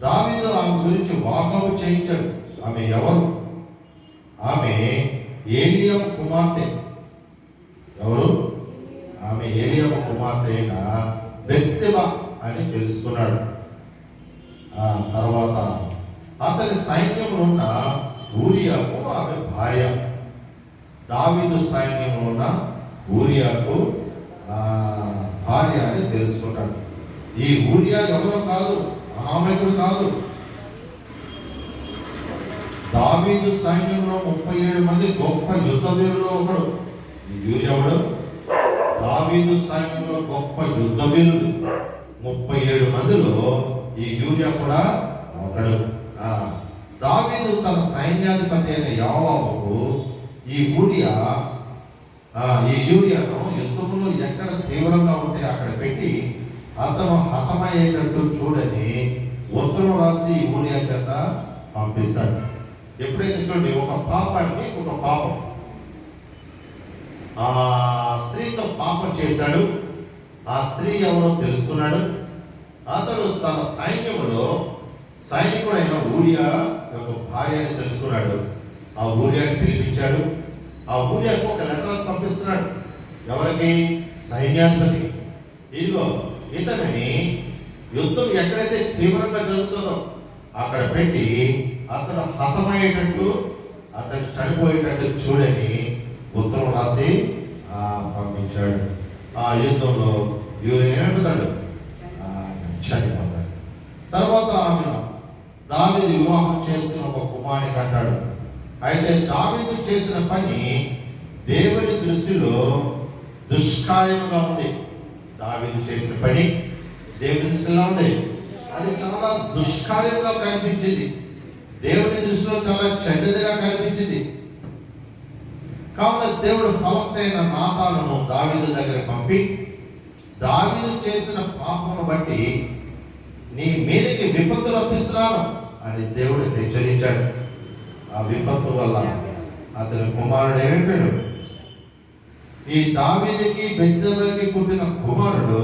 దావీదు ఆమె గురించి వాకబు చేయించాడు. ఆమె ఎవరు? ఆమె ఏలియాము కుమార్తె. ఎవరు? ఆమె ఏలియాము కుమార్తె అయిన బెత్షెబా అని తెలుసుకున్నాడు. ఆ తర్వాత అతని సైన్యంలో ఉన్న ఊరియాకు ఆమె భార్య. దావీదు సైన్యంలో ఉన్న ఊరియాకు భార్య అని తెలుసుకుంటాడు. ఈ ఊరియా ఎవరో కాదు, అనామకుడు కాదు. దావీదు సైన్యంలో 37 మంది గొప్ప యుద్ధ వీరులు ఒకడు. ఈ యూరియవుడు దావీదు సైన్యంలో గొప్ప యుద్ధ వీరుడు 37 మందిలో ఈ యూరియా కూడా ఒకడు. దావీదు తన సైన్యాధిపతి అయిన యోవాబుకు ఈ యూరియాను యుద్ధంలో ఎక్కడ తీవ్రంగా ఉంటే అక్కడ పెట్టి అతను హతమయ్యేటట్టు చూడని ఉత్తరం రాసి యూరియా చేత పంపిస్తాడు. ఎప్పుడైతే చూడండి, ఒక పాపానికి ఒక పాపం, ఆ స్త్రీతో పాపం చేశాడు. ఆ స్త్రీ ఎవరో తెలుసుకున్నాడు. అతడు తన సైన్యంలో సైనికుడైన ఊరియా యొక్క భార్య అని తెలుసుకున్నాడు. ఆ ఊరియాని పిలిపించాడు. ఆ ఊరియాకు ఒక లెటర్ పంపిస్తున్నాడు. ఎవరికి? సైన్యాధిపతికి. ఇదిగో ఇతనిని యుద్ధం ఎక్కడైతే తీవ్రంగా జరుగుతుందో అక్కడ పెట్టి అతను హతమయ్యేటట్టు, అతను చనిపోయేటట్టు చూడని ఉత్తరం రాసి పంపించాడు. ఆ యుద్ధంలో యూరియా ఏమవుతాడు? చనిపోతాడు. తర్వాత ఆమె దావీదు వివాహం చేసుకుని ఒక కుమారుని కంటాడు. అయితే దావీదు చేసిన పని దేవుని దృష్టిలో దుష్కార్యముగా ఉంది. దావీదు చేసిన పని దేవుని దృష్టిలో ఉంది. అది చాలా దుష్కార్యంగా కనిపించింది. దేవుని దృష్టిలో చాలా చెడ్డదిగా కనిపించింది. కావున దేవుడు ప్రవక్త అయిన నాతానును దావీదు దగ్గర పంపి, దావీదు చేసిన పాపమును బట్టి నీ మీదకి విపత్తు రప్పిస్తున్నాను అని దేవుడు హెచ్చరించాడు. ఆ విపత్తు వల్ల అతని కుమారుడు ఏమిటాడు? ఈ దావీదుకి బెత్షెబాకి పుట్టిన కుమారుడు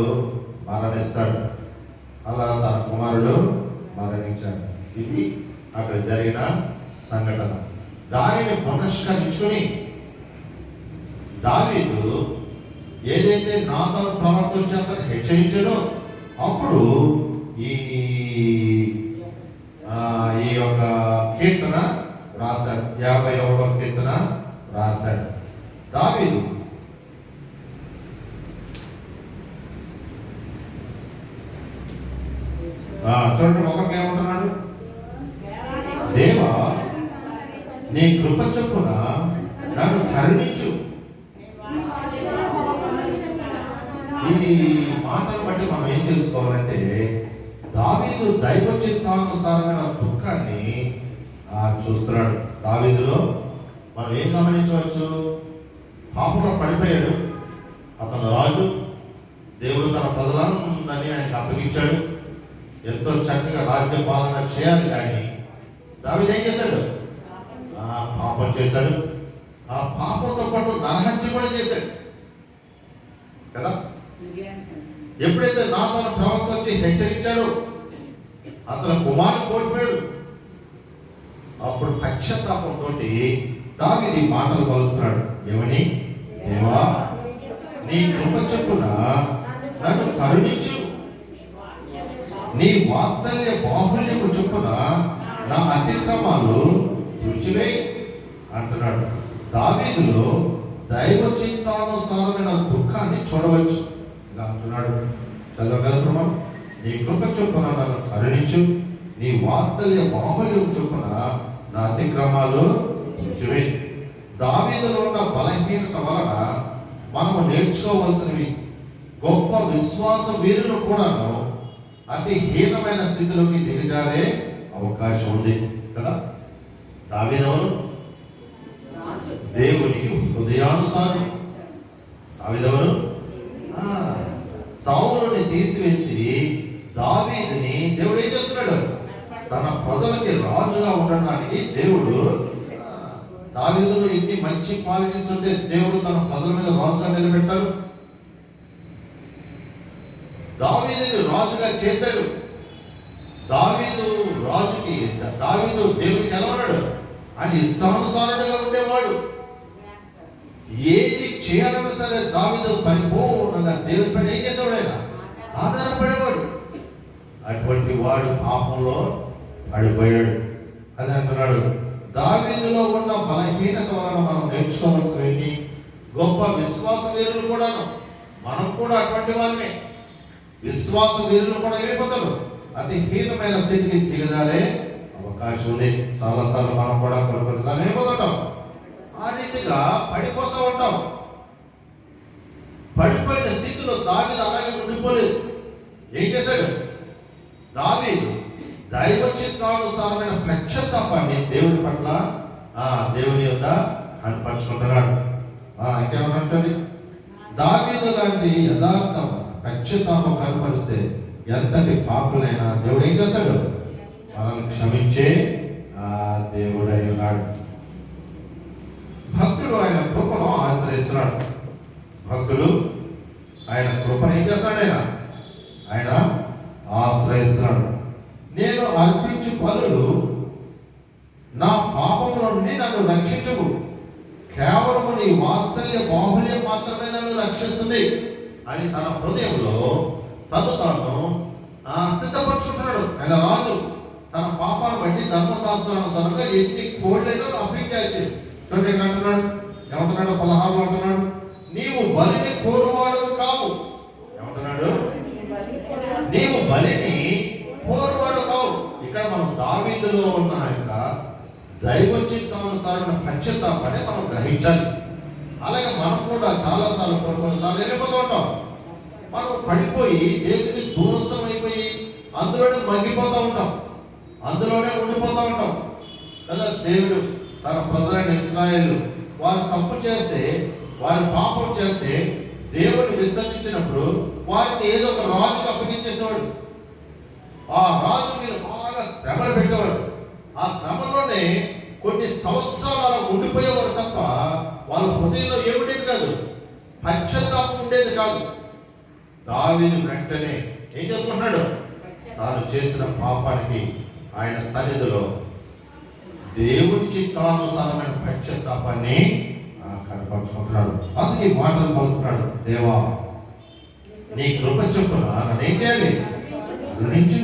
మరణిస్తాడు. అలా తన కుమారుడు మరణించాడు. ఇది అక్కడ జరిగిన సంఘటన. దానిని పునస్కరించుకుని దావీదు ఏదైతే నాతాను ప్రవక్త చేత హెచ్చరించాడో అప్పుడు ఈ యొక్క కీర్తన రాశాడు. 51వ కీర్తన రాశాడు దావీదు. చూడండి, ఒకరికి ఏమంటున్నాడు? దేవా, నీ కృప చొప్పున నన్ను కరుణించు. ఇది మాటలు బట్టి మనం ఏం తెలుసుకోవాలంటే, దావీదు దైవ చిత్తానుసారమైన దుఃఖాన్ని చూస్తున్నాడు. దావీదులో మనం ఏం గమనించవచ్చు? పాపంలో పడిపోయాడు. అతను రాజు. దేవుడు తన ప్రజలందరినీ ఆయనకు అప్పగించాడు. ఎంతో చక్కగా రాజ్య పాలన చేయాలి. కానీ దావీదు ఏం చేశాడు? పాపం చేశాడు. ఆ పాపంతో పాటు నరహత్య కూడా చేశాడు కదా. ఎప్పుడైతే నాతాను ప్రవక్త వచ్చి హెచ్చరించాడో అతను కుమారుడు కోల్పోయాడు. అప్పుడు పశ్చాత్తాపంతో దావీదు మాటలు పలుకుతున్నాడు. ఏమని? దేవా, నీ కృప చొప్పున నన్ను కరుణించు. నీ వాత్సల్య బాహుల్యము చొప్పున నా అతిక్రమాలు తుడిచివేయి అంటున్నాడు. దావీదులో దైవ చిత్తానుసారమైన దుఃఖాన్ని చూడవచ్చు. ఇలా అంటున్నాడు. చదవగలరు? నీ కృప చొప్పున నన్ను కరుణించు. నీ వాత్సల్య బాహుల్యం చొప్పున నా అతిక్రమాలు తుడిచివేయి. దావీదులో ఉన్న బలహీనత వలన మనము నేర్చుకోవలసినవి. గొప్ప విశ్వాస వీరులు కూడాను అతి హీనమైన స్థితిలోకి దిగజారే అవకాశం ఉంది కదా. దావీదెవరు? దేవునికి హృదయానుసారం. దావీదెవరు? సౌలుని తీసివేసి దావీదుని దేవుడు ఏం చేస్తున్నాడు? తన ప్రజలకి రాజుగా ఉండడానికి దేవుడు దావీదులో ఎన్ని మంచి క్వాలిటీస్ ఉంటే దేవుడు తన ప్రజల మీద రాజుగా నిలబెట్టాడు. దావీదుని రాజుగా చేశాడు. దావీదు రాజుకి, దావీదు దేవునికి ఎలా ఉన్నాడు? ఆయన ఇష్టానుసారుడుగా ఉండేవాడు. ఏది చేయాలన్నా సరే దావీదు పరిపూర్ణంగా దేవుని పైన ఏం చేసేవాడు? ఆయన ఆధారపడేవాడు. అటువంటి వాడు పాపంలో పడిపోయాడు. అది అంటున్నాడు, దావీదులో ఉన్న బలహీనత వలన మనం నేర్చుకోవాల్సినవి గొప్ప విశ్వాస వీరులు కూడాను, మనం కూడా అటువంటి వారిని. విశ్వాస వీరులు కూడా ఏమైపోతారు? అతి హీనమైన స్థితికి దిగదారే అవకాశం ఉంది. చాలాసార్లు మనం కూడా కొన్నిసార్లు ఏమైపోతుంటాం, ఆ రీతిగా పడిపోతూ ఉంటాం. పడిపోయిన స్థితిలో దావీదు అలాగే ఉండిపోలేదు. ఏం చేశాడు? దావీదు దైవ చిత్తానుసారమైన పశ్చాత్తాపాన్ని దేవుని పట్ల దేవుని యొక్క కనపరుచుకుంటున్నాడు. ఇంకేమన్నా దావీదు లాంటి యథార్థం పశ్చాత్తాపం కనపరిస్తే ఎంతటి పాపులైనా దేవుడు ఏం చేస్తాడు? మనల్ని క్షమించే దేవుడై ఉన్నాడు. భక్తుడు ఆయన కృపను ఆశ్రయిస్తున్నాడు. భక్తుడు ఆయన కృపను ఏం చేస్తున్నాడు? ఆయన ఆశ్రయిస్తున్నాడు. నేను అర్పించు బలులు నా పాపముల నుండి నన్ను రక్షించవు, కేవలము నీ వాత్సల్య బాహుల్యం మాత్రమే నన్ను రక్షిస్తుంది అని తన హృదయంలో తాను సిద్ధపరుచుకుంటున్నాడు. ఆయన రాజు తన పాపాన్ని బట్టి ధర్మశాస్త్రానుసారంగా ఎన్ని కోళ్ళైనా అప్పించాయి. చూడండి ఇక్కడ అంటున్నాడు, ఏమంటున్నాడు? 16 అంటున్నాడు, నీవు బలిని కోరువాడు కావు. ఏమంటున్నాడు? నీవు బలిని కోరువాడు కావు. ఇక్కడ మనం దావీదులో ఉన్న యొక్క దైవ చిత్తానుసారమైన పశ్చాత్తాపాన్ని మనం గ్రహించాలి. అలాగే మనం కూడా చాలాసార్లు కొన్నిసార్లు ఏమైపోతూ ఉంటాం, మనం పడిపోయి దేవుడికి దూరస్థం అయిపోయి అందులోనే మగ్గిపోతూ ఉంటాం, అందులోనే ఉండిపోతూ ఉంటాం కదా. దేవుడు తన ప్రజలైన ఇశ్రాయేలు వారు తప్పు చేస్తే, వారు పాపం చేస్తే దేవుడిని విస్తరించినప్పుడు వారిని ఏదో ఒక రాజుకు అప్పగించేసేవాడు. ఆ రాజు మీద బాగా శ్రమలు పెట్టేవాడు. ఆ శ్రమలోనే కొన్ని సంవత్సరాలు అలా ఉండిపోయేవారు తప్ప వాళ్ళ హృదయంలో ఏముండేది కాదు, పశ్చాత్తాపం ఉండేది కాదు. దావీదు వెంటనే ఏం చేసుకుంటున్నాడు? తాను చేసిన పాపానికి ఆయన సన్నిధిలో దేవుడి చిత్తానుసారమైన పశ్చాత్తాపాన్ని కనపరుచుకుంటున్నాడు. అందుకే మాటలు పలుకుతున్నాడు, దేవా నీ కృప చొప్పున నన్ను ఏం చేయాలి? కరుణించు.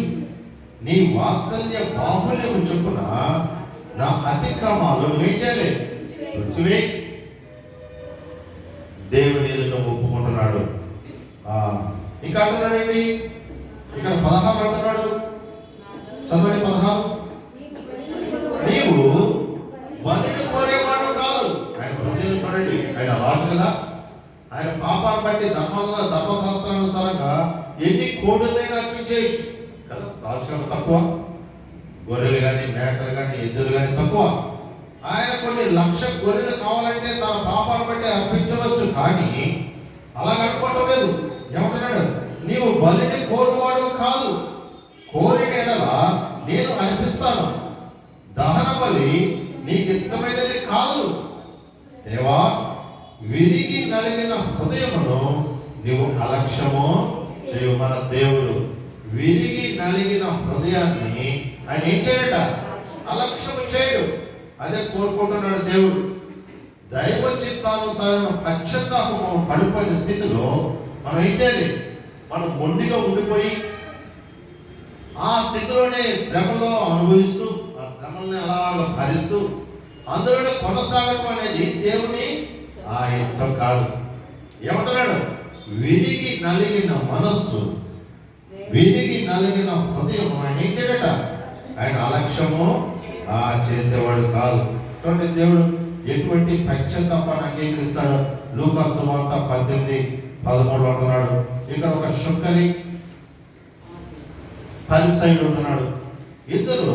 నీ వాత్సల్య బాహుల్యము చొప్పున నా అతిక్రమాలు నువ్వేం చేయాలి? రుచివే. దేవుని ఎదుట ఒప్పుకుంటున్నాడు. ఇంకా అంటున్నాడు ఏంటి? ఇక్కడ 16 అంటున్నాడు, చదవండి 16. నీవు బలిని కోరేవాడు కాదు. ఆయన హృదయం చూడండి, ఆయన రాజు కదా. ఆయన పాపాన్ని బట్టి ధర్మశాస్త్రానుసారంగా ఎన్ని కోడులైనా అర్పించేయచ్చు కదా. రాజు కన్నా తక్కువ, గొర్రెలు కానీ మేకలు కానీ ఎద్దులు కానీ తక్కువ. ఆయన కొన్ని లక్ష గొర్రెలు కావాలంటే తన పాపాన్ని బట్టి అర్పించవచ్చు, కానీ అలా అనుకోవటం లేదు. ఏమంటున్నాడు? నీవు బలిని కోరువాడు కాదు, కోరిన ఎడల నేను అర్పిస్తాను. దహన బలి నీకు ఇష్టమైనది కాదు. దేవా, విరిగి నలిగిన హృదయమును నీవు అలక్ష్యము చేయు. మన దేవుడు విరిగి నలిగిన హృదయాన్ని ఆయన ఏం చేయడట? అలక్ష్యము చేయడు. అదే కోరుకుంటున్నాడు దేవుడు. దైవ చిత్తానుసారమైన పశ్చాత్తాపము పడిపోయిన స్థితిలో మనం ఏం చేయాలి? మనం మొండిగా ఉండిపోయి ఆ స్థితిలోనే శ్రమలో అనుభవిస్తూ, ఆ శ్రమల్ని అలాగా భరిస్తూ అందులోనే కొనసాగడం అనేది దేవుని ఇష్టం కాదు. ఏమంటున్నాడు? విరిగి నలిగిన మనస్సు, విరిగి నలిగిన హృదయం ఆయన ఏం చేయడట? ఆయన అలక్ష్యము చేసేవాడు కాదు. చూడండి, దేవుడు ఎటువంటి పశ్చాత్తాపాన్ని అంగీకరిస్తాడు. లూకా సువార్త 18:13 అంటున్నాడు, ఇక్కడ ఒక శుంకరి పరిసయ్యుడు ఉంటున్నాడు. ఇద్దరు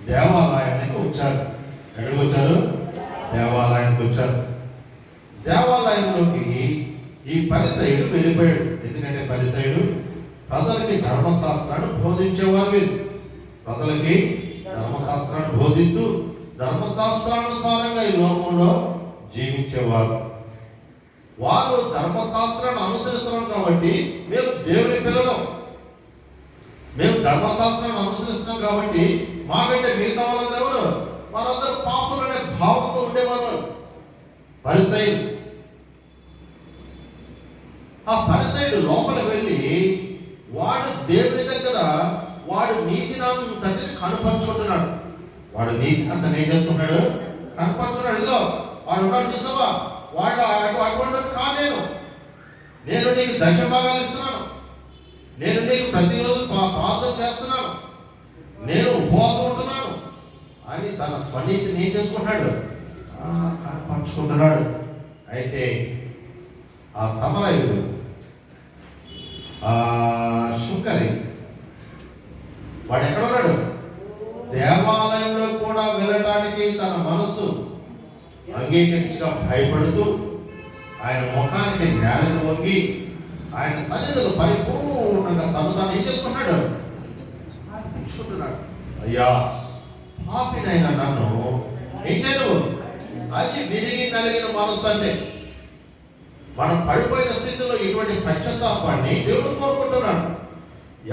దేవాలయానికి వచ్చారు. ఎక్కడికి వచ్చారు? దేవాలయానికి వచ్చారు. దేవాలయంలోకి ఈ పరిసయ్యుడు వెళ్ళిపోయాడు. ఎందుకంటే పరిసయ్యుడు ప్రజలకి ధర్మశాస్త్రాన్ని బోధించేవారు. వీరు ప్రజలకి ధర్మశాస్త్రాన్ని బోధిస్తూ ధర్మశాస్త్రానుసారంగా ఈ లోకంలో జీవించేవారు. వారు ధర్మశాస్త్రాన్ని అనుసరిస్తున్నాం కాబట్టి మేము దేవుని పిల్లలం, మేము ధర్మశాస్త్రాన్ని అనుసరిస్తున్నాం కాబట్టి మాకంటే మిగతా వాళ్ళందరూ ఎవరు? వారందరూ పాపులు అనే భావంతో ఉండేవారు పరిసయ్యులు. ఆ పరిసయ్యుడు లోపలికి వెళ్ళి వాడు దేవుని దగ్గర వాడు నీతిని తండ్రిని కనపరుచుకుంటున్నాడు. వాడు నీతి అంత నేను చేసుకుంటాడు, కనపరుచుకున్నాడు. ఇదో వాడు ఉన్నాడు చూసావా, వాడు అటువంటి కాదు. నేను నీకు దశ భాగాలు ఇస్తున్నాను, నేను నీకు ప్రతిరోజు ప్రార్థన చేస్తున్నాను, నేను ఉపవాసం ఉంటున్నాను అని తన స్వనీతిని ఏం చేసుకుంటున్నాడు? కనపరుచుకుంటున్నాడు. అయితే ఆ సమరయుడు శుకరి వాడు ఎక్కడ ఉన్నాడు? దేవాలయంలో కూడా వెళ్ళటానికి తన మనసు అంగీకరించగా భయపడుతూ ఆయన ముఖానికి నేలను వంగి ఆయన సన్నిధిలో పరిపూర్ణంగా తాను ఏం చేసుకుంటున్నాడు? అర్పించుకుంటున్నాడు. అయ్యా, పాపినైనా నన్ను ఏం చేయను? అది విరిగి నలిగిన మనసు అంటే మనం పడిపోయిన స్థితిలో ఇటువంటి పశ్చాత్తాపాన్ని దేవుడు కోరుకుంటున్నాడు.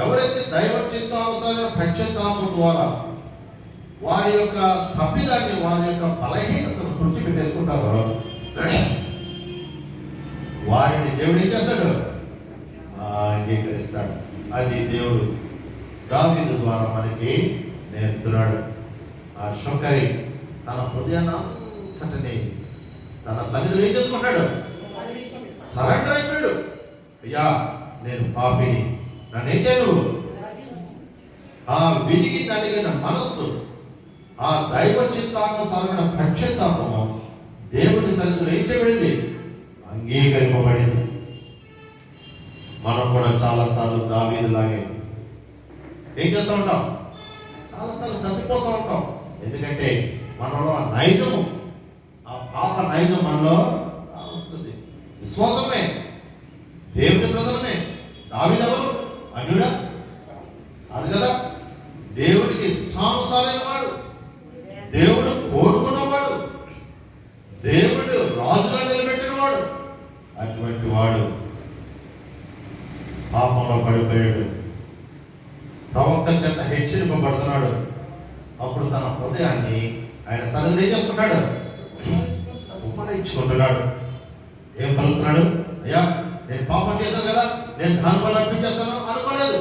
ఎవరైతే దైవ చిత్తానుసారమైన పశ్చాత్తాపం ద్వారా వారి యొక్క తప్పిదాన్ని, వారి యొక్క బలహీనతను తుడిచిపెట్టేసుకుంటారో వారిని దేవుడు ఏం చేస్తాడు? అంగీకరిస్తాడు. అది దేవుడు దావీదు ద్వారా మనకి నేర్పుతున్నాడు. ఆ శుకరి తన హృదయాన్ని అంతటిని తన సన్నిధిలో ఏం చేసుకుంటాడు? సరెండర్ అయిపోయాడు. అయ్యా, నేను పాపిని, నన్ను ఏం చేయను? ఆ విరిగి నలిగిన మనస్సు, ఆ దైవ చిత్తానుసారమైన పశ్చాత్తాపము దేవుని సన్నిధిలో ఏం చేయబడింది? అంగీకరింపబడింది. మనం కూడా చాలాసార్లు దావీదులాగే ఏం చేస్తూ ఉంటాం? చాలాసార్లు తప్పిపోతూ ఉంటాం. ఎందుకంటే మనలో ఆ నైజము, ఆ పాప నైజం మనలో వస్తుంది. విశ్వాసమే, దేవుని ప్రజలమే. దావీదు ఎవరు? అన్యుడా? అది కదా, దేవుడికి ఇష్టానుసారైన వాడు, దేవుడు కోరుకున్నవాడు, దేవుడు రాజుగా నిలబెట్టిన వాడు. అటువంటి వాడు పాపంలో పడిపోయాడు. ప్రవక్త చేత హెచ్చరింపబడుతున్నాడు. అప్పుడు తన హృదయాన్ని ఆయన సన్నిధిలో ఏం చేసుకుంటాడు? ఉపరించుకుంటున్నాడు. ఏం పలుకుతున్నాడు? అయ్యా, నేను పాపం చేశాను కదా, నేను దాని బలి అర్పించేస్తాను అనుకోలేదు.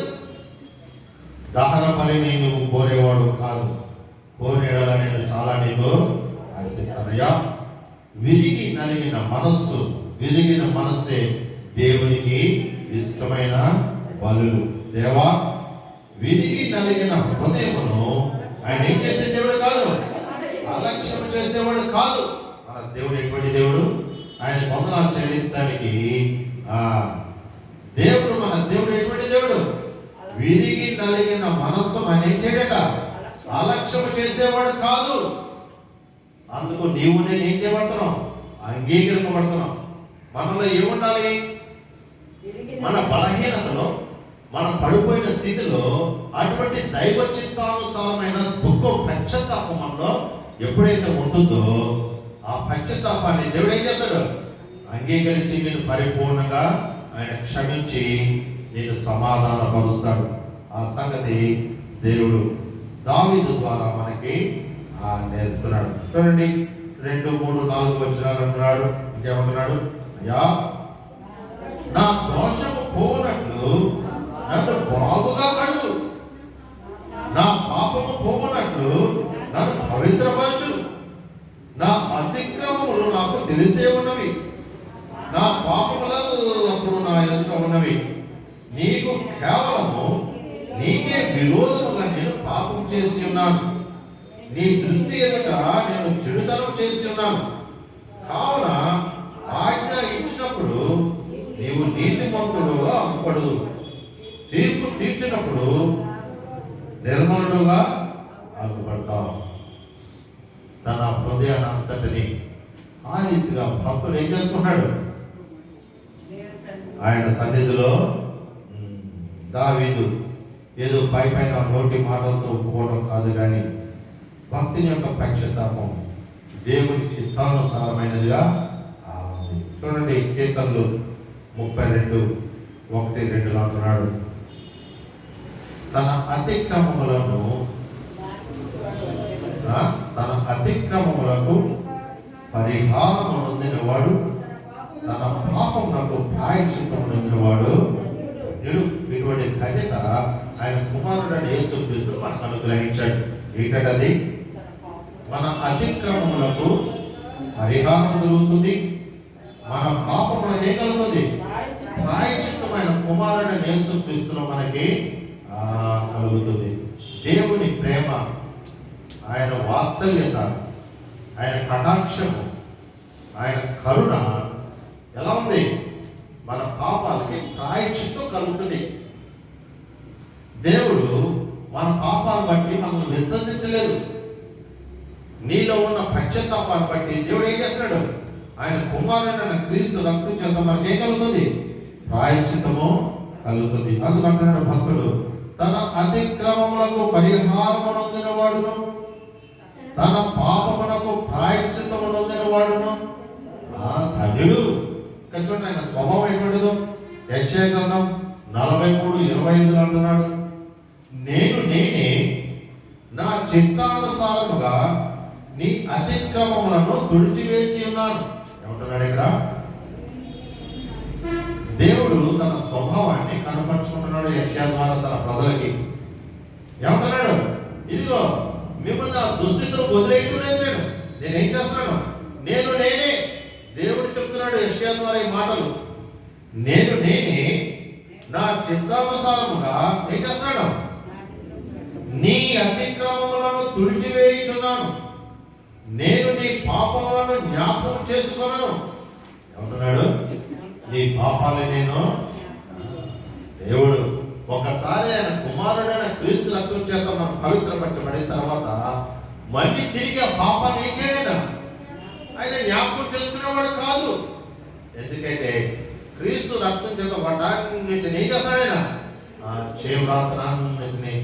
దహన బలిని నువ్వు కోరేవాడు కాదు, కోరేడలా నేను చాలా నీకు అర్పిస్తానయ్యా. విరిగి నలిగిన మనస్సు, విరిగిన మనస్సే దేవునికి ఇష్టమైన బలులు. దేవా, విరిగి నలిగిన హృదయమును ఆయన ఏం చేసే దేవుడు కాదు, అలక్ష్యం చేసేవాడు కాదు. మన దేవుడు ఎటువంటి దేవుడు? ఆయన వందనాలు చెల్లించడానికి దేవుడు, మన దేవుడు ఎటువంటి దేవుడు? విరిగి నలిగిన మనస్సు ఆయన ఏం చేయడట? అలక్ష్యం చేసేవాడు కాదు. అందుకు నీవు నేను ఏం చేయబడుతున్నాం? అంగీకరింపబడుతున్నాం. మనలో ఏముండాలి? మన బలహీనతలో, మనం పడిపోయిన స్థితిలో అటువంటి దైవ చిత్తానుసారమైన దుఃఖం, పశ్చాత్తాపం మనలో ఎప్పుడైతే ఉంటుందో ఆ పశ్చాత్తాపాన్ని దేవుడు ఏం చేస్తాడు? అంగీకరించి నేను పరిపూర్ణంగా ఆయన క్షమించి నేను సమాధాన పరుస్తాడు. ఆ సంగతి దేవుడు దావీదు ద్వారా మనకి నేర్పుతున్నాడు. చూడండి, 2, 3, 4 వచనాలు అంటున్నాడు. ఇంకేమంటున్నాడు? అయ్యా, నా దోషము పోవునట్లు నన్ను బాగుగా కడుగు, నా పాపము పోవునట్లు నన్ను పవిత్రపరచు. నా అతిక్రమములు నాకు తెలిసే ఉన్నవి, నా పాపములప్పుడు నా ఎదుట ఉన్నవి. నీకు కేవలము నీకే విరోధముగా నేను పాపం చేసి ఉన్నాను, నీ దృష్టి ఎదుట నేను చెడుతనం చేసి ఉన్నాను. కావున ఆజ్ఞ ఇచ్చినప్పుడు నీవు నీతిమంతుడుగా అమ్మపడు, తీర్పు తీర్చినప్పుడు నిర్మలుడుగా ఆగుపడతావు. తన హృదయానంతటిని ఆ రీతిగా భక్తుడు ఏం చేసుకున్నాడు? ఆయన సన్నిధిలో దావీదు ఏదో పైన నోటి మాటలతో ఒప్పుకోవడం కాదు, కానీ భక్తిని యొక్క పశ్చాత్తాపం దేవుని చిత్తానుసారమైనదిగా ఉంది. చూడండి, కీర్తనలు 32:1-2 అంటున్నాడు. తన అతిక్రమములను తన అతిక్రమములకు పరిహారము నొందినవాడు, తన పాపములకు ప్రాయశ్చిత్తము నొందినవాడు ధన్యుడు. ఇటువంటి ధన్యత ఆయన కుమారుడైన యేసుక్రీస్తు మనకు అనుగ్రహించాడు. ఏంటది? మన అతిక్రమములకు పరిహారం దొరుకుతుంది, మన పాపములకు ఏం కలుగుతుంది? ప్రాయశ్చిత్తమైన కుమారుడైన యేసుక్రీస్తులో మనకి కలుగుతుంది. దేవుని ప్రేమ, ఆయన వాత్సల్యత, ఆయన కటాక్షము, ఆయన కరుణ ఎలా ఉంది? మన పాపాలకి ప్రాయశ్చిత్తం కలుగుతుంది. దేవుడు మన పాపాలను బట్టి మనల్ని విసర్జించలేదు. నీలో ఉన్న పశ్చాత్తాపాన్ని బట్టి దేవుడు ఏం చేస్తున్నాడు? ఆయన కుమారుడైన క్రీస్తు రక్తం చేత మనకి ఏం కలుగుతుంది? ప్రాయశ్చిత్తము కలుగుతుంది. అందుకంటున్నాడు భక్తుడు, తన అతిక్రమములకు పరిహారము నొందినవాడును, తన పాపమునకు ప్రాయశ్చిత్తము నొందినవాడును ధన్యుడు. ఇక్కడ చూడండి, ఆయన స్వభావం ఎటువంటిదో. యెషయా గ్రంథం 43:25 అంటున్నాడు, నేనే నా చిత్తానుసారముగా నీ అతిక్రమములను తుడిచివేసి ఉన్నాను. ఏమంటున్నాడు ఇక్కడ? దేవుడు తన స్వభావాన్ని కనపరుచుకుంటున్నాడు యెషయా ద్వారా తన ప్రజలకి. ఏమంటున్నాడు? ఇదిగో మిమ్మల్ని నా దుస్థితులు వదిలేయటం లేదు, నేనేం చేస్తున్నాను? నేనే. దేవుడు చెప్తున్నాడు యెషయా ద్వారా ఈ మాటలు. నేనే నా చిత్తానుసారముగా ఏం చేస్తున్నాడు? నీ అతిక్రమములను తుడిచివేయుచున్నాను, నేను నీ పాపములను జ్ఞాపకం చేసుకున్నాను. ఏమంటున్నాడు? నీ పాపాలు నేను. దేవుడు ఒకసారి ఆయన కుమారుడైన క్రీస్తు రక్తం చేత మనం పవిత్రపరచబడిన తర్వాత మళ్ళీ తిరిగి ఆ పాపాన్ని ఏం చేయడైనా ఆయన జ్ఞాపకం చేసుకునేవాడు కాదు. ఎందుకంటే క్రీస్తు రక్తం చేత వాటి ఏం చేస్తాడైనా చేవ్రాతనాన్ని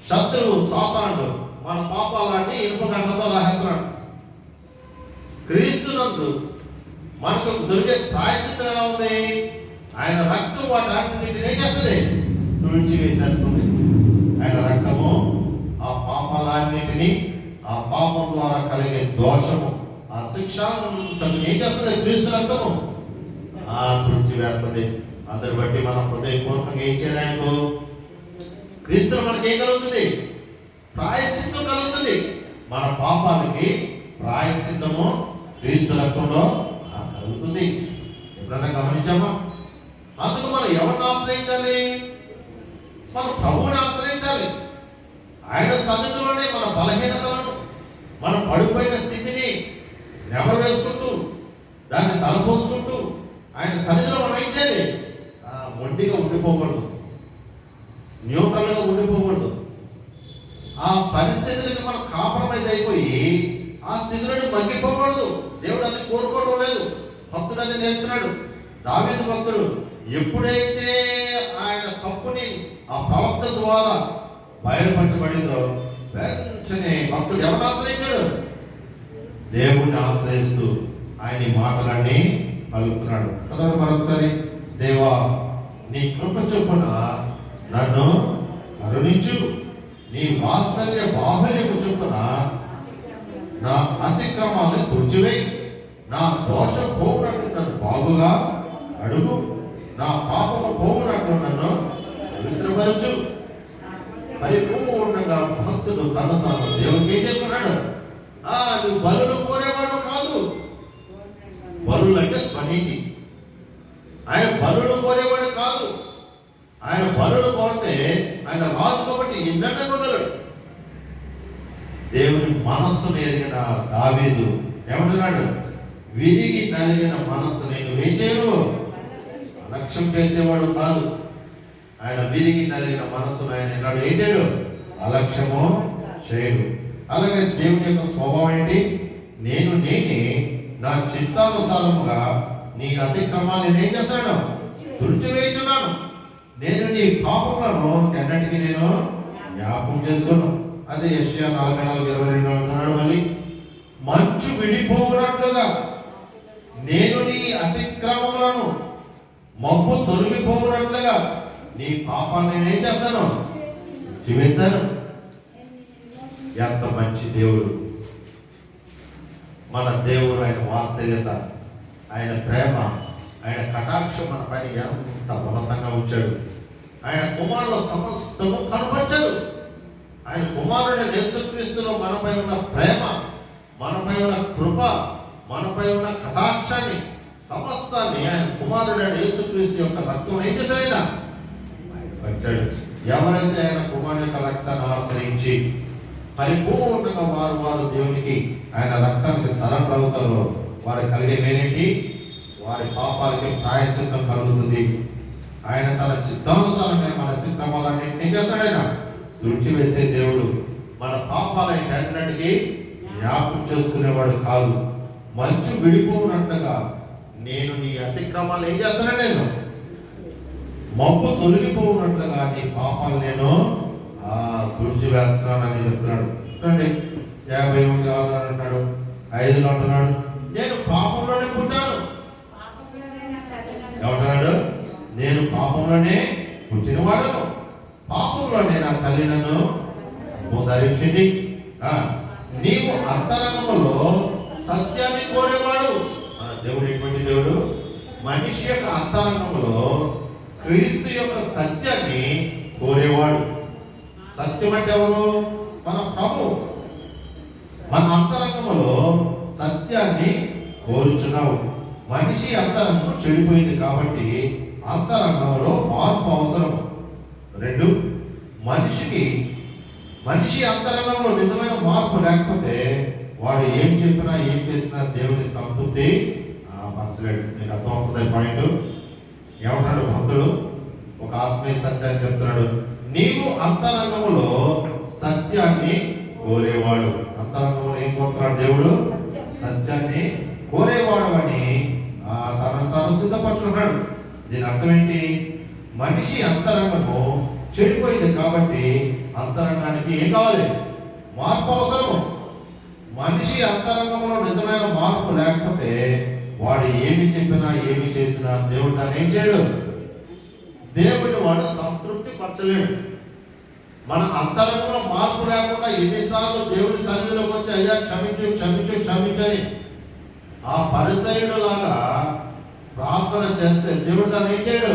శత్రువు సాతానుడు మన పాపాలన్నీ ఇనుప గంటతో రాసేస్తున్నాడు. క్రీస్తునందు మనకు దొరికే ప్రాయశ్చిత్తం ఎలా ఉంది? ఆయన రక్తం వాటన్నిటిని ఏం చేస్తుంది? తుడిచివేసేస్తుంది. ఆయన రక్తము ఆ పాపాలన్నిటినీ, ఆ పాపం ద్వారా కలిగే దోషము, ఆ శిక్ష ఏం చేస్తుంది? క్రీస్తు రక్తము తుడిచివేస్తుంది. అందరి బట్టి మనం హృదయపూర్వకంగా ఏం చేయాలి? ఆయనకు క్రీస్తు మనకి ఏం కలుగుతుంది? ప్రాయశ్చిత్తం కలుగుతుంది. మన పాపాలకి ప్రాయశ్చిత్తము క్రీస్తు రక్తంలో కలుగుతుంది. ఎప్పుడైనా గమనించామా? అందుకు మనం ఎవరిని ఆశ్రయించాలి? మనం ప్రభువుని ఆశ్రయించాలి. ఆయన సన్నిధిలోనే మన బలహీనతలను, మనం పడిపోయిన స్థితిని నెమరు వేసుకుంటూ, దాన్ని తలపోసుకుంటూ ఆయన సన్నిధిలో మనం ఏం చేయాలి? మొండిగా ఉండిపోకూడదు, న్యూట్రల్గా ఉండిపోకూడదు. ఆ పరిస్థితులకి మనం కాంప్రమైజ్ అయిపోయి ఆ స్థితిలోనే మగ్గిపోకూడదు. దేవుడు అది కోరుకోవడం లేదు. భక్తుడు అది నేర్పుతున్నాడు. దావీదు భక్తుడు ఎప్పుడైతే ఆయన తప్పుని ఆ ప్రవక్త ద్వారా బయలుపరచబడిందో వెంటనే భక్తుడు ఎవరిని ఆశ్రయించాడు? దేవుణ్ణి ఆశ్రయిస్తూ ఆయన మాటలన్నీ పలుకుతున్నాడు. చదవండి మరొకసారి. దేవా, నీ కృప చొప్పున నన్ను కరుణించు, నీ వాత్సల్య బాహుల్యము చొప్పున నా అతిక్రమాలను తుడిచివేయి, నా దోష పోవునట్లు నన్ను బాగుగా అడుగు, నా పాపము పోవునట్లు నన్ను పవిత్రపరచు. పరిపూర్ణంగా భక్తుడు తను తాను దేవుడికి ఏం చేసుకున్నాడు? నువ్వు బలులు కోరేవాడు కాదు. బలులు అంటే స్వనీతి. ఆయన బలులు కోరేవాడు కాదు. ఆయన బలులు కోరితే ఆయన రాజు కాబట్టి ఎన్నైనా ఇవ్వగలడు. దేవుని మనస్సును ఎరిగిన దావీదు ఏమంటున్నాడు? విరిగి నలిగిన మనస్సు నేను ఏం చేయను? అలక్ష్యం చేసేవాడు కాదు. ఆయన విరిగి నలిగిన మనస్సును ఆయన ఎన్నాడు ఏం చేయడు? అలక్ష్యము చేయడు. అలాగే దేవుని యొక్క స్వభావం ఏంటి? నేనే నా చిత్తానుసారముగా నీ అతిక్రమాన్ని నేనేం చేస్తాను? తుడిచివేయుచున్నాను, నేను నీ పాపములను ఎన్నటికీ నేను జ్ఞాపకం చేసుకున్నాను. అదే యెషయా 44:22 అంటున్నాడు. మళ్ళీ మంచు విడిపోవునట్లుగా నేను నీ అతిక్రమములను, మబ్బు తొలగిపోవునట్లుగా నీ పాపాన్ని నేనేం చేస్తాను? చివేశాను. ఎంత మంచి దేవుడు మన దేవుడు! ఆయన వాత్సల్యత, ఆయన ప్రేమ, ఆయన కటాక్షం మన పైన ఎంత ఉన్నతంగా ఉంచాడు. ఆయన కుమారుడు సమస్తము కనపరచాడు. ఆయన కుమారుడు యేసుక్రీస్తులో మనపై ఉన్న ప్రేమ, మనపై ఉన్న కృప, మనపై ఉన్న కటాక్షాన్ని సమస్తాన్ని ఆయన కుమారుడు యేసుక్రీస్తు యొక్క రక్తం ఏం చేశాడు? ఆయన వచ్చాడు. ఎవరైతే ఆయన కుమారుడు యొక్క రక్తాన్ని ఆశ్రయించి పరిపూర్ణంగా వారు దేవునికి ఆయన రక్తానికి సరెండర్ అవుతారో వారు కలిగే మేనేంటి? వారి పాపాలకి ప్రాయశ్చిత్తం కలుగుతుంది. ఆయన తన చిత్తానుసారంగా మన అతిక్రమాలన్నింటినీ చేస్తాడు. ఆయన తుడిచివేసే దేవుడు. మన పాపాలని అన్నిటికీ జ్ఞాపకం చేసుకునేవాడు కాదు. మంచు విడిపోనట్టుగా నేను నీ అతిక్రమాలు ఏం చేస్తాను? నేను మబ్బు తొలగిపోనట్లుగా నీ పాపాలు నేను తుడిచివేస్తున్నానని చెప్తున్నాడు. చూడండి 51 అంటున్నాడు, 5 అంటున్నాడు, నేను పాపంలోనే పుట్టాను. ఏమంటున్నాడు? నేను పాపంలోనే పుట్టినవాడను, పాపంలోనే నా తల్లి నన్ను ధరించింది. నీవు అంతరంగంలో సత్యాన్ని కోరేవాడు. దేవుడు ఎటువంటి దేవుడు? మనిషి యొక్క అంతరంగంలో క్రీస్తు యొక్క సత్యాన్ని కోరేవాడు. సత్యం అంటే ఎవరు? మన ప్రభు. మన అంతరంగంలో సత్యాన్ని కోరుచున్నావు. మనిషి అంతరంగం చెడిపోయింది కాబట్టి అంతరంగంలో మార్పు అవసరం. 2, మనిషి అంతరంగంలో నిజమైన మార్పు లేకపోతే వాడు ఏం చెప్పినా ఏం చేసినా దేవుని సంతృప్తి పరచలేడు. నీకు అర్థమవుతుంది పాయింట్? ఏమంటాడు భక్తుడు? ఒక ఆత్మీయ సత్యాన్ని చెప్తున్నాడు. నీవు అంతరంగంలో సత్యాన్ని కోరేవాడు. అంతరంగంలో ఏం కోరుతున్నాడు దేవుడు? సత్యాన్ని కోరేవాడు అని తనను తాను సిద్ధపరుచుకున్నాడు. దీని అర్థం ఏంటి? మనిషి అంతరంగము చెడిపోయింది కాబట్టి అంతరంగానికి ఏం కావాలి? మార్పు అవసరం. మనిషి అంతరంగంలో నిజమైన మార్పు లేకపోతే వాడు ఏమి చెప్పినా ఏమి చేసినా దేవుడు దాన్ని ఏం చేయడు. దేవుడు వాడు సంతృప్తి పరచలేడు. మన అంతరంగంలో మార్పు లేకుండా ఎన్నిసార్లు దేవుడి సన్నిధిలోకి వచ్చి అయ్యా క్షమించు క్షమించు క్షమించని ఆ పరిసయుడు లాగా ప్రార్థన చేస్తే దేవుడు దాన్ని ఏం చేయడు,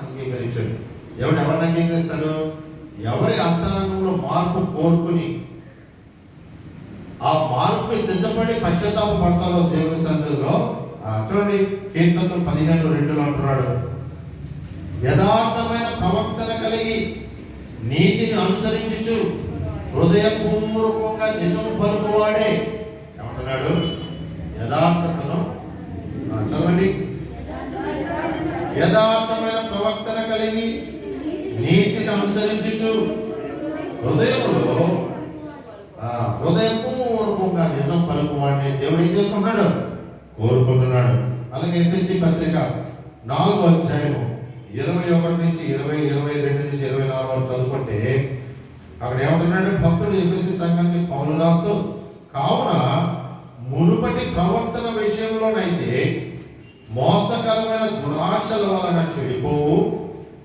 అంగీకరించాడు. దేవుడు ఎవరిని అంగీకరిస్తాడు? ఎవరి అంతరంగంలో మార్పు కోరుకుని ఆ మార్పు సిద్ధపడి పశ్చాత్తాప పడతారో దేవుని సన్నిధిలో. చూడండి కీర్తనలు 15:2 అంటున్నాడు, యథార్థమైన ప్రవర్తన కలిగి నీతిని అనుసరించుచు హృదయపూర్వకంగా నిజము పలుకువాడే. ఏమంటున్నాడు? యథార్థతను చదవండి. యథార్థమైన ప్రవర్తన కలిగి నీతిని అనుసరించుచు హృదయపూర్వకంగా నిజం పలుకువాడిని దేవుడు ఏం చేసుకుంటున్నాడు? కోరుకుంటున్నాడు. అలాగే ఎఫెసీ పత్రిక 4వ అధ్యాయము 21 నుంచి 22 నుంచి 24 వరకు చదువుకుంటే అక్కడ ఏమంటున్నాడు భక్తుడు ఎఫెసీ సంఘానికి పౌలు రాస్తూ, కావున మునుపటి ప్రవర్తన విషయంలోనైతే మోసకరమైన దురాశల వలన చెడిపోవు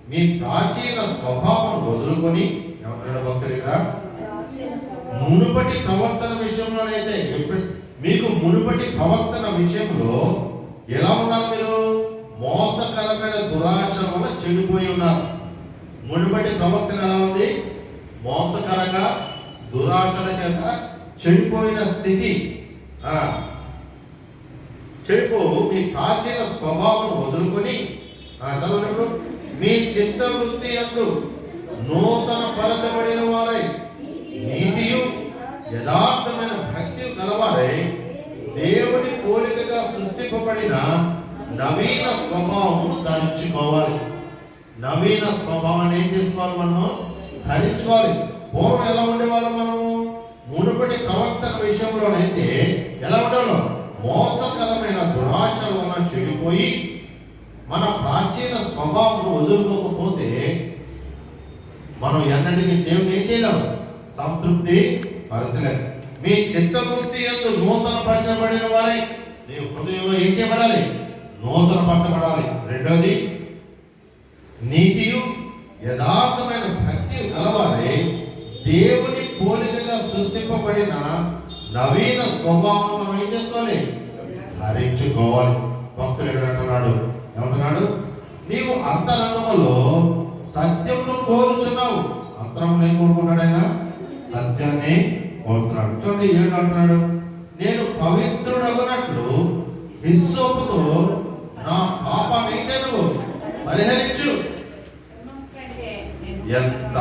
మీ ప్రాచీన స్వభావం వదులుకొని. ఏమంటున్నాడు భక్తుడిగా? మునుపటి ప్రవర్తన విషయంలోనైతే మీకు మునుపటి ప్రవర్తన విషయంలో ఎలా ఉన్నారు? మీరు మోసకరమైన దురాశల వల్ల చెడిపోయి ఉన్నారు. మునుపటి ప్రవర్తన ఎలా ఉంది? మోసకరంగా దురాశల చేత చెడిపోయిన స్థితి. చెడిపోవు మీ ప్రాచీన స్వభావం వదులుకొని చదవనప్పుడు మీ చిత్తవృత్తి యందు నూతన పరచబడిన వారై నీతియు యథార్థమైన భక్తి గలవారై దేవుని కోరికగా సృష్టింపబడిన నవీన స్వభావమును ధరించుకోవాలి. నవీన స్వభావాన్ని ఏం చేసుకోవాలి? మనము ధరించుకోవాలి. పూర్వం ఎలా ఉండేవాళ్ళం మనము? మునుపటి ప్రవర్తన విషయంలోనైతే ఎలా ఉండాలో? మోసకరమైన దురాశల వలన చెడిపోయి మన ప్రాచీన స్వభావం వదులుకోకపోతే మనం ఎన్నటికీ దేవుని ఏం చేయలేము, సంతృప్తి పరచలేదు. మీ చిత్తవృత్తి యందు నూతన పరచబడిన వారి నీ హృదయంలో ఏం చేయబడాలి? నూతన పరచబడాలి. రెండోది నీతియు యథార్థమైన భక్తి గలవారే దేవుని పోలికగా సృష్టింపబడిన నవీన స్వభావం మనం ఏం చేసుకోవాలి? ధరించుకోవాలి. భక్తులు ఎక్కడ అంటున్నాడు? ఏమంటున్నాడు? నీవు అంతరంగములో సత్యమును కోరుచున్నావు. అంతరంలో ఏం కోరుకున్నాడు ఆయన? సత్యాన్ని కోరుతున్నాడు. చూడండి 7 అంటున్నాడు, నేను పవిత్రుడగునట్లు హిస్సోపుతో నా పాపాన్ని నువ్వు పరిహరించు. ఎంత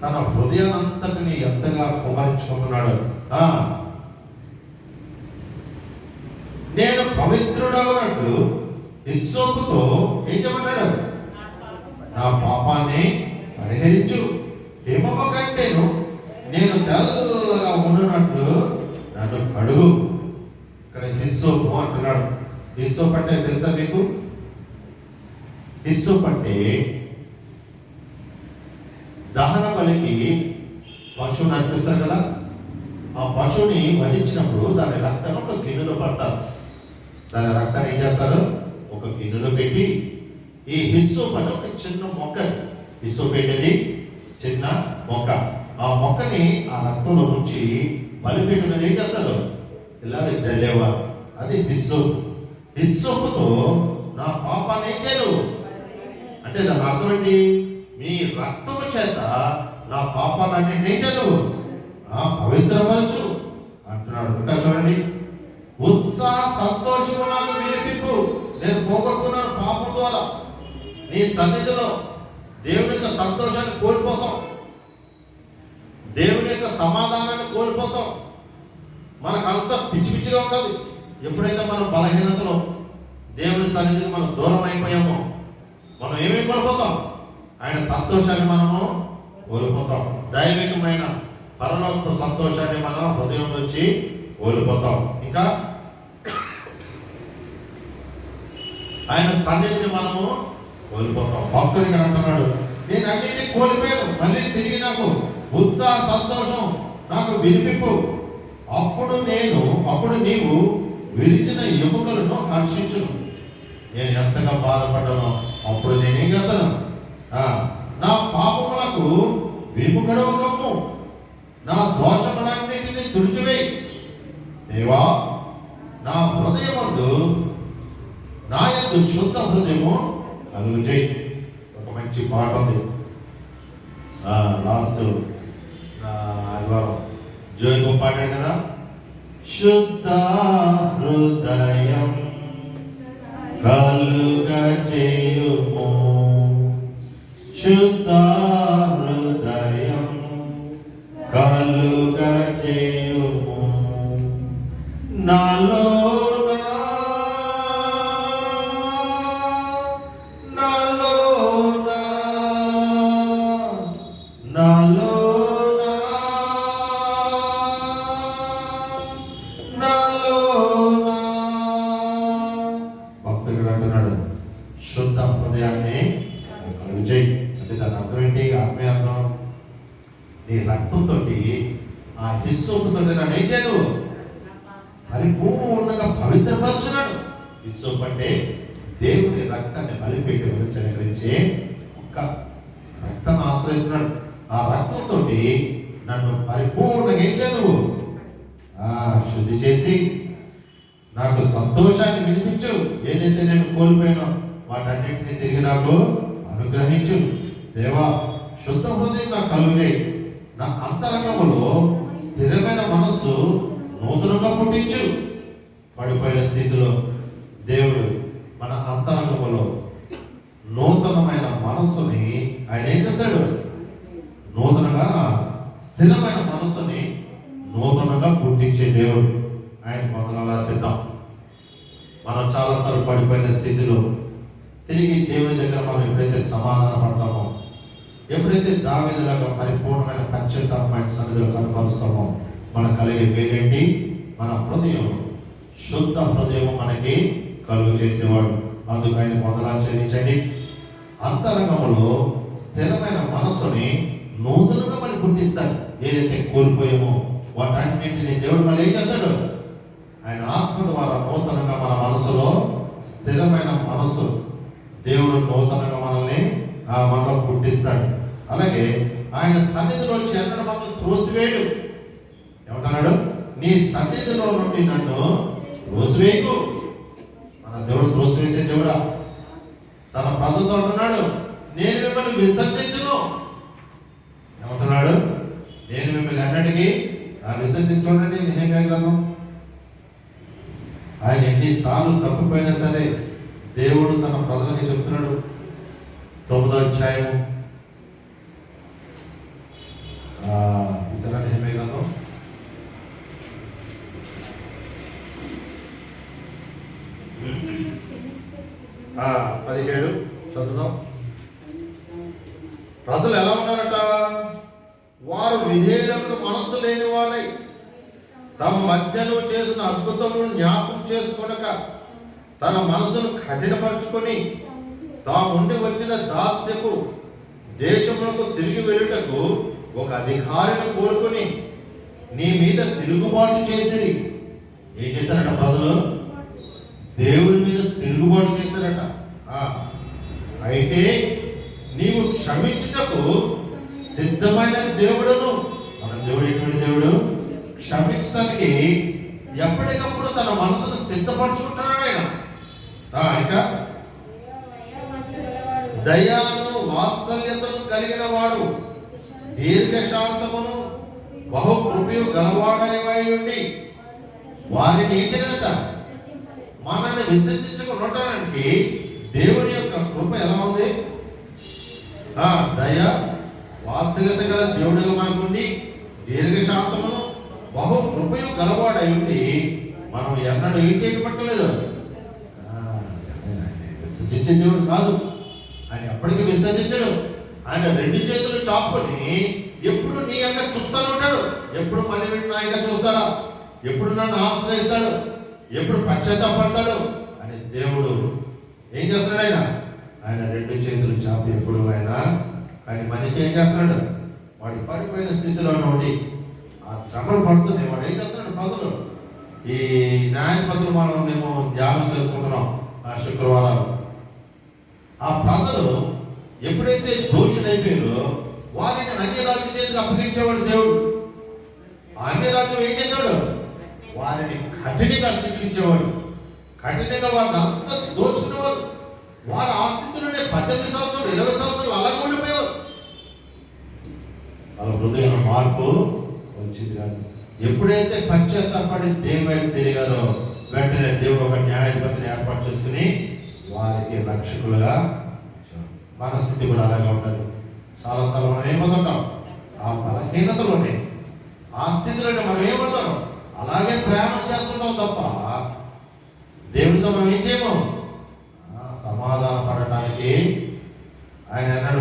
తన హృదయానంతటిని ఎంతగా కుమరించుకుంటున్నాడు. నేను పవిత్రుడగునట్లు హిస్సోపుతో ఏం చెప్పన్నాడు? నా పాపాన్ని పరిహరించు. హిమము కంటేను నేను తెల్లగా ఉండునట్లు నన్ను కడుగు. ఇక్కడ హిస్సోపు అంటున్నాడు. హిస్సోపు అంటే తెలుసా మీకు? హిస్సోపు అంటే దహన బలికి పశువుని అర్పిస్తారు కదా, ఆ పశువుని వధించినప్పుడు దాని రక్తం ఒక గిన్నెలో పడతారు. దాని రక్తాన్ని ఏం చేస్తారు? ఒక గిన్నెలో పెట్టి ఈ హిస్సోపు అని ఒక చిన్న మొక్క, హిస్సోపు పెట్టేది చిన్న మొక్క, ఆ మొక్కని ఆ రక్తంలో ముంచి బలిపీఠం మీద ఏం చేస్తారు? ఇలా జల్లేవారు. అది హిస్సోపు. హిస్సోపుతో నా పాపాన్ని ఏం చేయరు అంటే దాని అర్థం ఏంటి? మీ రక్తము చేత నా పాపాలన్నీ ఏం చేయరు? పవిత్రపరచు అంటున్నాడు. ఇంకా చూడండి, ఉత్సాహ సంతోషము నాకు వినిపింపు. నేను పోగొట్టుకున్నాను పాపం ద్వారా. నీ సన్నిధిలో దేవుని యొక్క సంతోషాన్ని కోల్పోతాం, దేవుని యొక్క సమాధానాన్ని కోల్పోతాం. మనకు అంత పిచ్చి పిచ్చిగా ఉంటుంది. ఎప్పుడైతే మనం బలహీనతలో దేవుని సన్నిధికి మనం దూరం అయిపోయామో మనం ఏమేమి కోల్పోతాం? ఆయన సంతోషాన్ని మనము కోల్పోతాం. దైవికమైన పరలోక సంతోషాన్ని మనం హృదయం నుంచి కోల్పోతాం. ఇంకా ఆయన సన్నిధిని మనము కోల్పోతాం. భక్తుడికి అంటున్నాడు, నేను అన్నింటినీ కోల్పోయాను, మళ్ళీ తిరిగి నాకు ఉత్సాహ సంతోషం నాకు వినిపింపు. అప్పుడు నీవు విరిచిన ఎముకలను హర్షించును. నేను ఎంతగా బాధపడ్డానో అప్పుడు నేనేం చేస్తాను? నా పాపములకు విముఖడవు కమ్ము, నా దోషములన్నింటినీ తుడిచివేయి. దేవా, నా హృదయమందు నా యందు శుద్ధ హృదయము కలుగు చేయి. ఒక మంచి పాట ఉంది, లాస్ట్ ఆదివారం జోయకు పాడాడు కదా, శుద్ధ హృదయం కలుగ చేయుము, శుద్ధ హృదయం కలుగ చేయుము, నాలో శుద్ధ హృదయాన్ని కలుగు చేయి. అంటే దాని అర్థం ఏంటి? ఆత్మీయ అర్థం, నీ రక్తంతో ఆ హిస్సోపుతో నన్ను ఏం చేయను? పరిపూర్ణంగా పవిత్రపరచున్నాడు. హిస్సోపు అంటే దేవుని రక్తాన్ని బలిపీఠం మీద చిలకరించే ఒక్క రక్తాన్ని ఆశ్రయిస్తున్నాడు. ఆ రక్తంతో నన్ను పరిపూర్ణంగా ఏం చేయను? శుద్ధి చేసి నాకు సంతోషాన్ని వినిపించు. ఏదైతే నేను కోల్పోయినా వాటన్నింటినీ తిరిగి నాకు అనుగ్రహించు. దేవా, శుద్ధ హృదయం నాకు కలుగు చేయి. నా అంతరంగములో స్థిరమైన మనస్సు నూతనంగా పుట్టించు. పడిపోయిన స్థితిలో దేవుడు మన అంతరంగములో నూతనమైన మనస్సుని ఆయన ఏం చేస్తాడు? నూతనంగా స్థిరమైన మనస్సుని నూతనంగా పుట్టించే దేవుడు. ఆయన వందనాలు అర్పిద్దాం. మనం చాలాసార్లు పడిపోయిన స్థితిలో తిరిగి దేవుని దగ్గర మనం ఎప్పుడైతే సమాధాన పడతామో, ఎప్పుడైతే దావీదులాగా పరిపూర్ణమైన పశ్చాత్తాపమైన సన్నిధిలో కనపరుస్తామో మనకు కలిగే పేరేంటి? మన హృదయం శుద్ధ హృదయం మనకి కలుగు చేసేవాడు. అందుకు ఆయన వందనాలు చెల్లించండి. అంతరంగంలో స్థిరమైన మనస్సుని నూతనంగా మనం పుట్టిస్తాడు. ఏదైతే కోల్పోయామో వాటన్నింటినీ దేవుడు మళ్ళీ ఏం చేస్తాడు? ఆయన ఆత్మ ద్వారా నూతనంగా మన మనసులో స్థిరమైన మనస్సు దేవుడు నూతనంగా మనల్ని మనలో పుట్టిస్తాడు. అలాగే ఆయన సన్నిధిలో వచ్చి ఎన్నడూ మనల్ని త్రోసివేయడు. ఏమంటున్నాడు? నీ సన్నిధిలో నుండి నన్ను త్రోసివేయకు. మన దేవుడు త్రోసివేసే దేవుడా? తన ప్రజలతో అంటున్నాడు, నేను మిమ్మల్ని విసర్జించును. ఏమంటున్నాడు? నేను మిమ్మల్ని ఎన్నటికీ విసర్జించుండండి. నెహెమ్యా గ్రంథం. ఆయన ఎన్నిసార్లు తప్పిపోయినా సరే దేవుడు తన ప్రజలకి చెప్తున్నాడు. 9వ అధ్యాయము నెహెమ్యా గ్రంథం 17 చదువుదాం. ప్రజలు ఎలా ఉన్నారట? వారు విధేయులకు మనస్సు లేని వారై తమ మధ్యలో చేసిన అద్భుతమును జ్ఞాపకం చేసుకొనక తన మనసును కఠినపరుచుకొని తాముండి వచ్చిన దాస్యపు దేశములకు తిరిగి వెళ్ళుటకు ఒక అధికారిని కోరుకొని నీ మీద తిరుగుబాటు చేసిరి. ఏం చేస్తారట ప్రజలు? దేవుని మీద తిరుగుబాటు చేస్తారట. అయితే నీవు క్షమించుటకు సిద్ధమైన దేవుడును. మన దేవుడు ఎటువంటి దేవుడు? క్షమించడానికి ఎప్పటికప్పుడు తన మనసును సిద్ధపరచుకుంటున్నాడు ఆయన. ఇంకా దయాను వాత్సల్యతను కలిగిన వాడు, దీర్ఘశాంతమును బహు కృపయు గలవాడై ఉండి వారిని ఏం చేయలేదట? మనల్ని విసర్జించుకుంటానికి దేవుని యొక్క కృప ఎలా ఉంది? దయ వాత్సల్యత గల దేవుడిగా మనకుండి దీర్ఘశాంతమును బహు కృపయు గలవాడై ఉండి మనం ఎన్నడూ ఏం చేయబట్టలేదు. విసర్జించే దేవుడు కాదు ఆయన. ఎప్పటికీ విసర్జించడు. ఆయన 2 చేతులు చాపుకొని ఎప్పుడు నీ యొక్క చూస్తాను ఉంటాడు. ఎప్పుడు మళ్ళీ నాయక చూస్తాడా? ఎప్పుడు నన్ను ఆశ్రయిస్తాడు? ఎప్పుడు పశ్చాత్తాపడతాడు అని దేవుడు ఏం చేస్తున్నాడు? ఆయన 2 చేతులు చాపి ఎప్పుడు ఆయన మనిషి ఏం చేస్తున్నాడు? వాడి పడిపోయిన స్థితిలో ఉండి ఆ శ్రమలు పడుతున్నాయి. వాడు ఏం చేస్తున్నాడు? ప్రజలు ఈ న్యాయపతులు మేము ధ్యానం చేసుకుంటున్నాం శుక్రవారాలు. ఆ ప్రజలు ఎప్పుడైతే దోషులైపోయారో వారిని అన్యరాజు చేతికి అప్పగించేవాడు దేవుడు. అన్యరాజు ఏం చేసేవాడు? వారిని కఠినంగా శిక్షించేవాడు. కఠినంగా వారిని అంతా దోచుకునేవారు. వారు ఆ స్థితిలోనే 18 సంవత్సరాలు 20 సంవత్సరాలు అలా ఉండిపోయేవారు. వాళ్ళ హృదయంలో మార్పు వచ్చింది కాదు. ఎప్పుడైతే పశ్చాత్తాపడి దేవుని వైపు తిరిగారో వెంటనే దేవుడు ఒక న్యాయాధిపతిని ఏర్పాటు చేసుకుని వారికి రక్షకులుగా. మన స్థితి కూడా అలాగే ఉంటుంది. చాలాసార్లు మనం ఏమవుతుంటాం? ఆ బలహీనతలోనే ఆ స్థితిలోనే మనం ఏమవుతాం? అలాగే ప్రయాణం చేస్తుంటాం తప్ప దేవుడితో మనం ఏం చేయము. సమాధాన పడటానికి ఆయన అన్నాడు,